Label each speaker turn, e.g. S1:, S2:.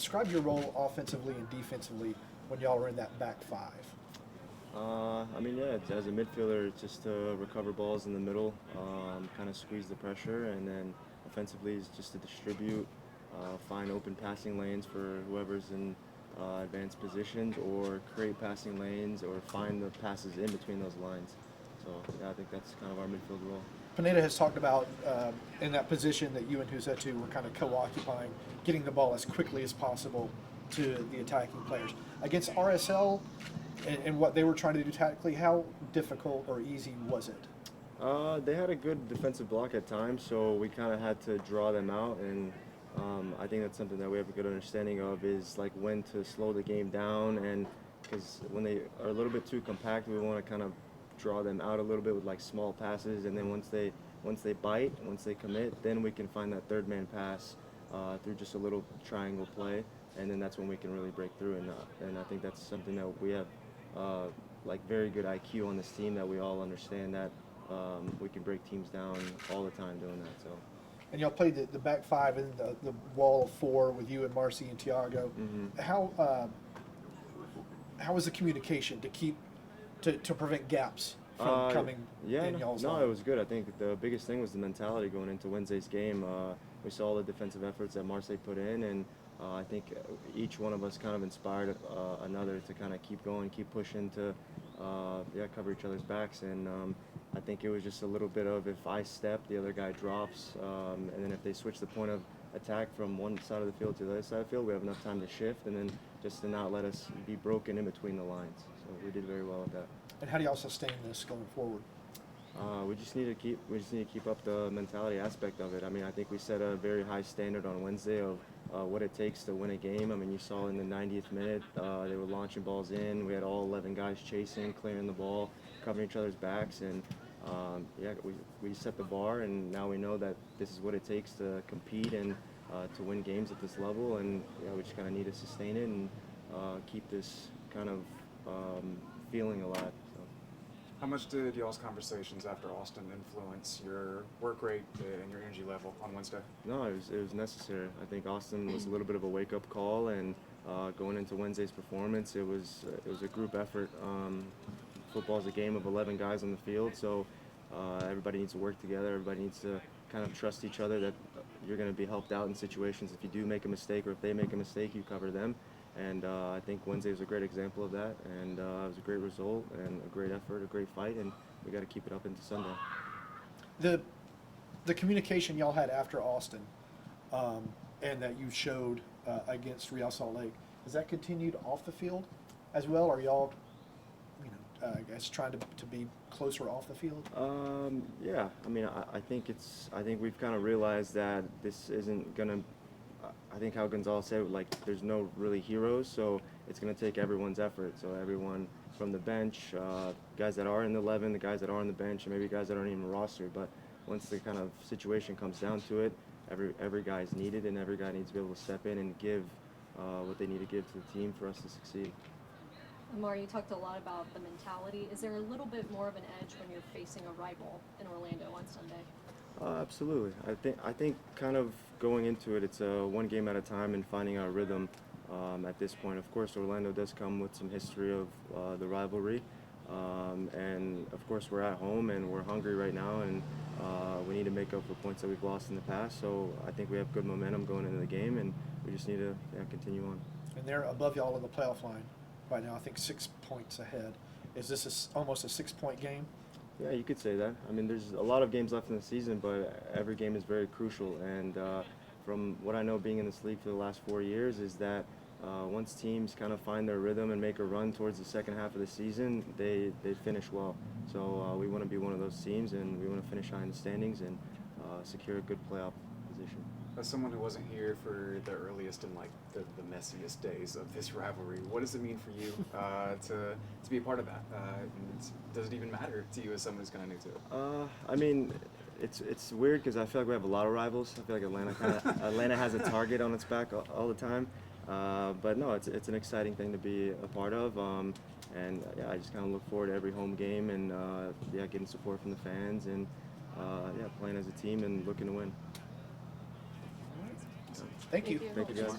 S1: Describe your role offensively and defensively when y'all were in that back five.
S2: I mean, yeah, as a midfielder, it's just to recover balls in the middle, kind of squeeze the pressure, and then offensively is just to distribute, find open passing lanes for whoever's in advanced positions, or create passing lanes, or find the passes in between those lines. So, yeah, I think that's kind of our midfield role.
S1: Pineda has talked about in that position that you and Huzetu were kind of co-occupying, getting the ball as quickly as possible to the attacking players. Against RSL and what they were trying to do tactically, how difficult or easy was it?
S2: They had a good defensive block at times, so we kind of had to draw them out, and I think that's something that we have a good understanding of, is like when to slow the game down, and because when they are a little bit too compact, we want to kind of draw them out a little bit with like small passes, and then once they bite, once they commit, then we can find that third man pass through just a little triangle play, and then that's when we can really break through, and I think that's something that we have like very good IQ on this team, that we all understand that we can break teams down all the time doing that. So.
S1: And y'all played the back five and the wall of four with you and Marcy and Tiago.
S2: Mm-hmm.
S1: How was the communication to prevent gaps from coming in y'all's line?
S2: No, it was good. I think the biggest thing was the mentality going into Wednesday's game. We saw the defensive efforts that Marseille put in, and I think each one of us kind of inspired another to kind of keep going, keep pushing to cover each other's backs. And I think it was just a little bit of, if I step, the other guy drops, and then if they switch the point of attack from one side of the field to the other side of the field, we have enough time to shift, and then just to not let us be broken in between the lines. So we did very well with that.
S1: And how do y'all sustain this going forward?
S2: We just need to keep up the mentality aspect of it. I mean, I think we set a very high standard on Wednesday of what it takes to win a game. I mean, you saw in the 90th minute, they were launching balls in. We had all 11 guys chasing, clearing the ball, covering each other's backs, and we set the bar, and now we know that this is what it takes to compete and to win games at this level, and we just kind of need to sustain it and keep this kind of feeling alive. So.
S3: How much did y'all's conversations after Austin influence your work rate and your energy level on Wednesday?
S2: No, it was necessary. I think Austin was a little bit of a wake-up call, and going into Wednesday's performance, it was a group effort. Football is a game of 11 guys on the field, so everybody needs to work together. Everybody needs to kind of trust each other that you're going to be helped out in situations. If you do make a mistake, or if they make a mistake, you cover them. And I think Wednesday was a great example of that, and it was a great result and a great effort, a great fight, and we got to keep it up into Sunday.
S1: The communication y'all had after Austin, and that you showed against Real Salt Lake, has that continued off the field as well? Are y'all, I guess, trying to be closer off the field?
S2: Yeah, I mean, I think we've kind of realized that this isn't gonna. I think how Gonzalez said, like, there's no really heroes, so it's going to take everyone's effort. So everyone from the bench, guys that are in the 11, the guys that are on the bench, and maybe guys that aren't even rostered. But once the kind of situation comes down to it, every guy is needed, and every guy needs to be able to step in and give what they need to give to the team for us to succeed.
S4: Amar, you talked a lot about the mentality. Is there a little bit more of an edge when you're facing a rival in Orlando on Sunday?
S2: Absolutely. I think kind of going into it, it's one game at a time and finding our rhythm at this point. Of course, Orlando does come with some history of the rivalry, and of course we're at home and we're hungry right now, and we need to make up for points that we've lost in the past. So I think we have good momentum going into the game, and we just need to continue on.
S1: And they're above y'all in the playoff line right now, I think 6 points ahead. Is this almost a 6-point game?
S2: Yeah, you could say that. I mean, there's a lot of games left in the season, but every game is very crucial. And from what I know being in this league for the last 4 years is that once teams kind of find their rhythm and make a run towards the second half of the season, they finish well. So we want to be one of those teams, and we want to finish high in the standings and secure a good playoff position.
S3: As someone who wasn't here for the earliest and like the messiest days of this rivalry, what does it mean for you to be a part of that? Does it even matter to you as someone who's kind of new to it?
S2: I mean, it's weird because I feel like we have a lot of rivals. I feel like Atlanta has a target on its back all the time. But no, it's an exciting thing to be a part of. And yeah, I just kind of look forward to every home game and getting support from the fans and playing as a team and looking to win.
S1: Thank you.
S2: Thank you, guys.